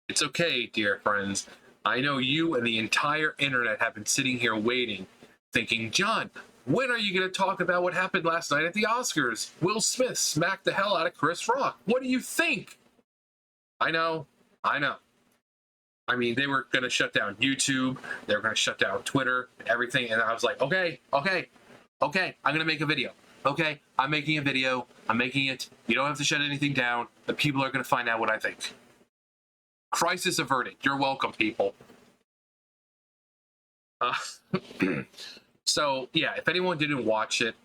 It's okay, dear friends. I know you and the entire internet have been sitting here waiting, thinking, John, when are you going to talk about what happened last night at the Oscars? Will Smith smacked the hell out of Chris Rock. What do you think? I know. I know. I mean, they were going to shut down YouTube. They were going to shut down Twitter, everything. And I was like, okay, I'm going to make a video. Okay, I'm making a video. I'm making it. You don't have to shut anything down. The people are going to find out what I think. Crisis averted. You're welcome, people. Uh, so, yeah, if anyone didn't watch it,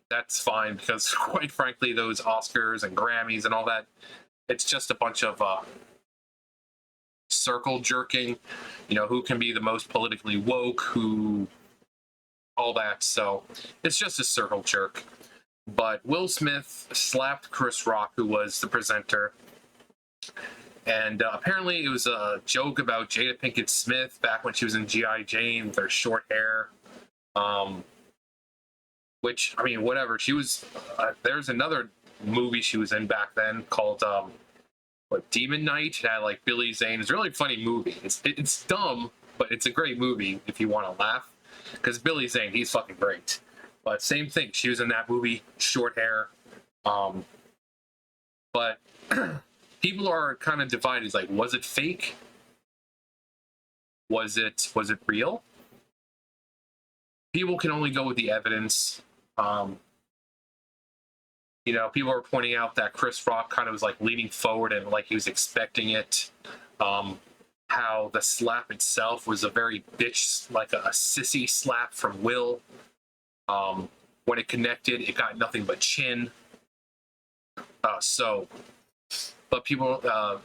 that's fine, because quite frankly, those Oscars and Grammys and all that, it's just a bunch of circle jerking, who can be the most politically woke, who, all that. So it's just a circle jerk. But Will Smith slapped Chris Rock, who was the presenter. And apparently it was a joke about Jada Pinkett Smith back when she was in G.I. Jane with her short hair. Which, I mean, whatever. She was, there's another movie she was in back then called, Demon Knight. It had, like, Billy Zane. It's a really funny movie. It's dumb, but it's a great movie if you want to laugh. Because Billy Zane, he's fucking great. But same thing. She was in that movie, short hair. But people are kind of divided. It's like, was it fake? Was it real? People can only go with the evidence. People are pointing out that Chris Rock kind of was like leaning forward and like he was expecting it. How the slap itself was a very bitch, like a sissy slap from Will. When it connected, it got nothing but chin. But people, the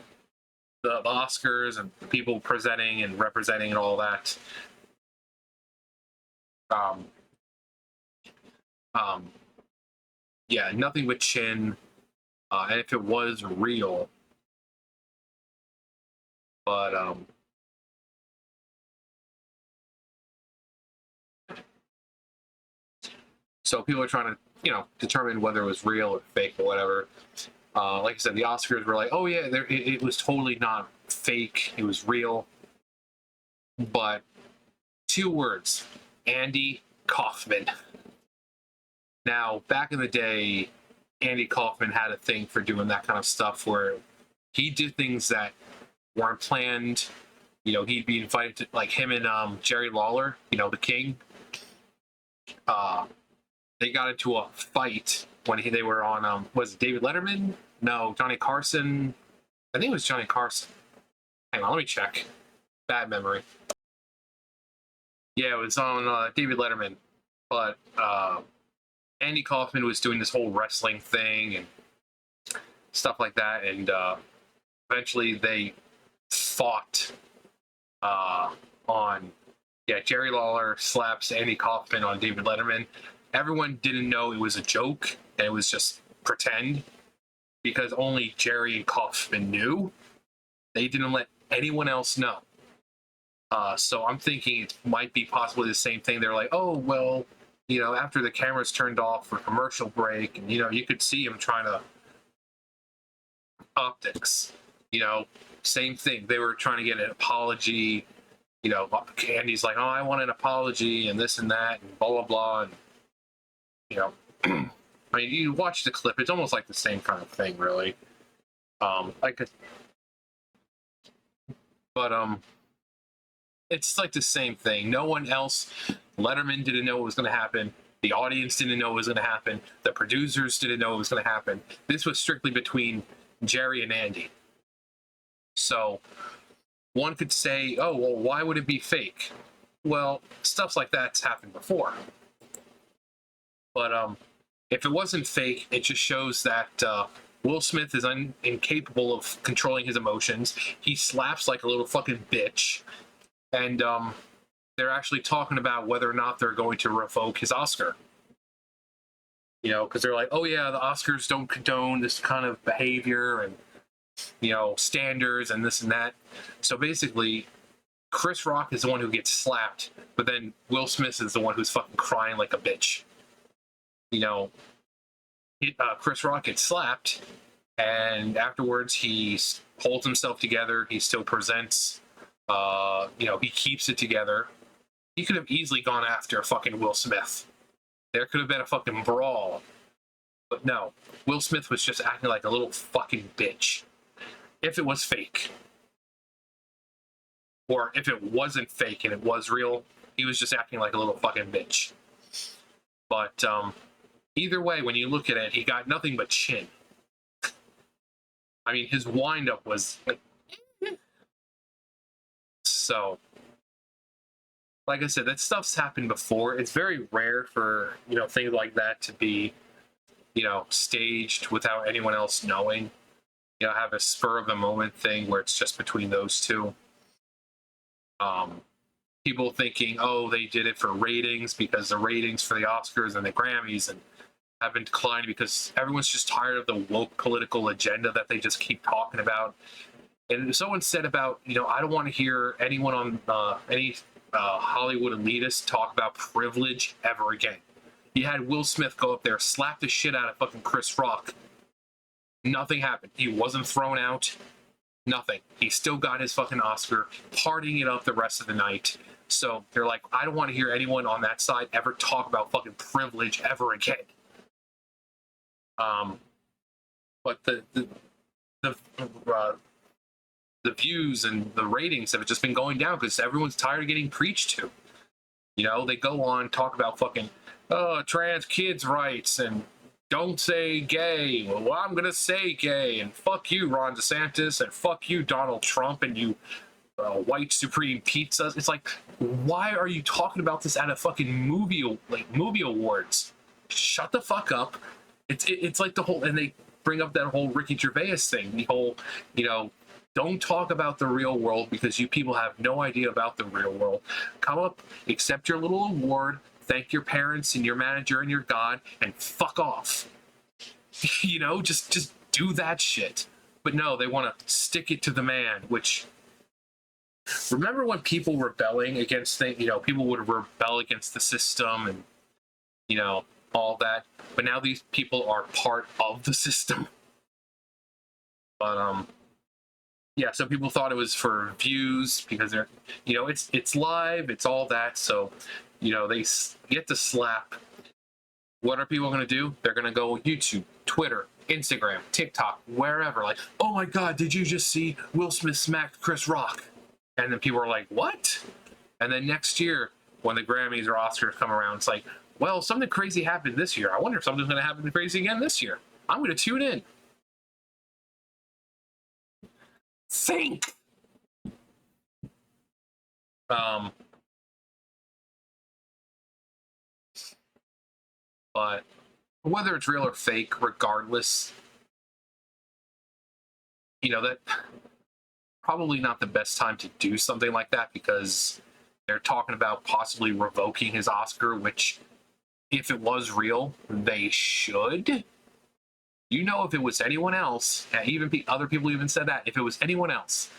Oscars and the people presenting and representing and all that, yeah, nothing but chin. And if it was real, but so people are trying to, determine whether it was real or fake or whatever. Like I said, the Oscars were like, oh yeah, it was totally not fake. It was real. But 2 words, Andy Kaufman. Now, back in the day, Andy Kaufman had a thing for doing that kind of stuff where he did things that weren't planned. He'd be invited to, like, him and Jerry Lawler, the King. They got into a fight when they were on, was it David Letterman? No, Johnny Carson. I think it was Johnny Carson. Hang on, let me check. Bad memory. Yeah, it was on David Letterman. But Andy Kaufman was doing this whole wrestling thing and stuff like that. And eventually they fought on, Jerry Lawler slaps Andy Kaufman on David Letterman. Everyone didn't know it was a joke and it was just pretend, because only Jerry and Kaufman knew. They didn't let anyone else know. So I'm thinking it might be possibly the same thing. They're like, oh, well, after the cameras turned off for commercial break, and, you could see him trying to optics, same thing. They were trying to get an apology. Andy's like, oh, I want an apology and this and that and blah, blah, blah. And, I mean, you watch the clip, it's almost like the same kind of thing, really. It's like the same thing. No one else, Letterman didn't know what was going to happen. The audience didn't know what was going to happen. The producers didn't know what was going to happen. This was strictly between Jerry and Andy. So one could say, oh, well, why would it be fake? Well, stuff like that's happened before. But if it wasn't fake, it just shows that Will Smith is incapable of controlling his emotions. He slaps like a little fucking bitch. And they're actually talking about whether or not they're going to revoke his Oscar. Because they're like, oh yeah, the Oscars don't condone this kind of behavior and, standards and this and that. So basically, Chris Rock is the one who gets slapped, but then Will Smith is the one who's fucking crying like a bitch. Chris Rock gets slapped, And afterwards, he holds himself together. He still presents. He keeps it together. He could have easily gone after fucking Will Smith. There could have been a fucking brawl. But no, Will Smith was just acting like a little fucking bitch. If it was fake. Or if it wasn't fake and it was real, he was just acting like a little fucking bitch. But either way, when you look at it, he got nothing but chin. I mean, his wind-up was like... So, like I said, that stuff's happened before. It's very rare for, things like that to be, staged without anyone else knowing. Have a spur of the moment thing where it's just between those two. People thinking, oh, they did it for ratings because the ratings for the Oscars and the Grammys and have been declining because everyone's just tired of the woke political agenda that they just keep talking about. And someone said about, I don't want to hear anyone on any Hollywood elitist talk about privilege ever again. You had Will Smith go up there, slap the shit out of fucking Chris Rock. Nothing happened. He wasn't thrown out. Nothing. He still got his fucking Oscar, partying it up the rest of the night. So they're like, I don't want to hear anyone on that side ever talk about fucking privilege ever again. But the views and the ratings have just been going down because everyone's tired of getting preached to. They go on, talk about fucking trans kids' rights and don't say gay. Well, I'm gonna say gay, and fuck you, Ron DeSantis, and fuck you, Donald Trump, and you white supreme pizzas. It's like, why are you talking about this at a fucking movie awards? Shut the fuck up. It's like the whole, and they bring up that whole Ricky Gervais thing, the whole, don't talk about the real world because you people have no idea about the real world. Come up, accept your little award, thank your parents and your manager and your God, and fuck off. Just do that shit. But no, they want to stick it to the man, which... Remember when people rebelling against things, people would rebel against the system and, all that. But now these people are part of the system. But, yeah, so people thought it was for views because they're, it's live, it's all that. So, they get to slap. What are people going to do? They're going to go YouTube, Twitter, Instagram, TikTok, wherever. Like, oh my God, did you just see Will Smith smacked Chris Rock? And then people are like, what? And then next year, when the Grammys or Oscars come around, it's like, well, something crazy happened this year. I wonder if something's going to happen crazy again this year. I'm going to tune in. Think! But whether it's real or fake, regardless, that probably not the best time to do something like that because they're talking about possibly revoking his Oscar, which, if it was real, they should. If it was anyone else, and even other people even said that, if it was anyone else,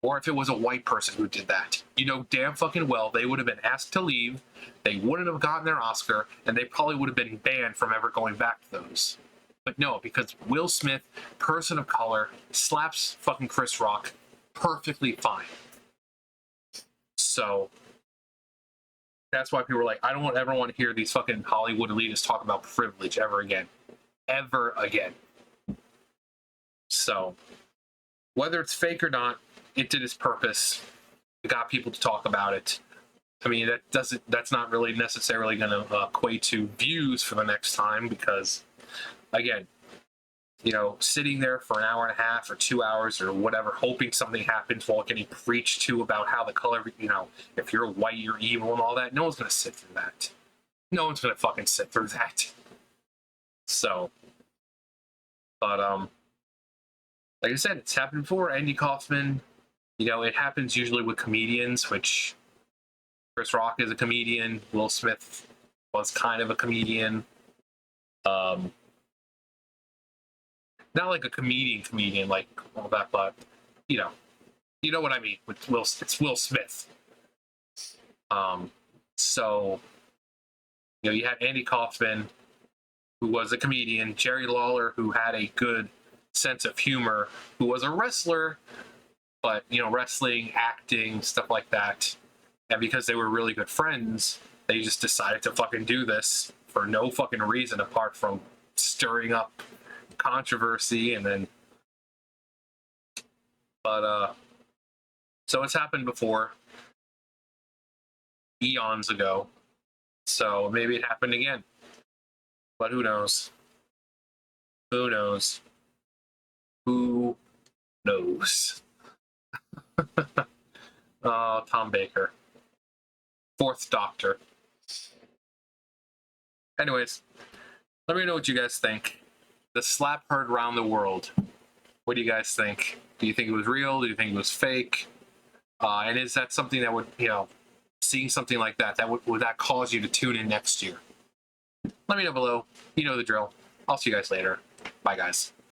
or if it was a white person who did that, damn fucking well, they would have been asked to leave, they wouldn't have gotten their Oscar, and they probably would have been banned from ever going back to those. But no, because Will Smith, person of color, slaps fucking Chris Rock, perfectly fine. So that's why people are like, I don't ever want to hear these fucking Hollywood elitists talk about privilege ever again. Ever again. So whether it's fake or not, it did its purpose. It got people to talk about it. I mean, that's not really necessarily going to equate to views for the next time because, again, sitting there for an hour and a half or 2 hours or whatever, hoping something happens while getting preached to about how the color, if you're white, you're evil and all that. No one's going to sit through that. No one's going to fucking sit through that. So, but, like I said, it's happened before. Andy Kaufman, it happens usually with comedians, which Chris Rock is a comedian. Will Smith was kind of a comedian. Not like a comedian like all that, but you know what I mean. It's Will Smith. So you had Andy Kaufman, who was a comedian, Jerry Lawler, who had a good sense of humor, who was a wrestler, but wrestling, acting, stuff like that. And because they were really good friends, they just decided to fucking do this for no fucking reason apart from stirring up controversy. And then, but so it's happened before, eons ago. So maybe it happened again. But who knows? Who knows? Who knows? Tom Baker. Fourth Doctor. Anyways, let me know what you guys think. The slap heard around the world. What do you guys think? Do you think it was real? Do you think it was fake? And is that something that would, seeing something like that, would that cause you to tune in next year? Let me know below. You know the drill. I'll see you guys later. Bye, guys.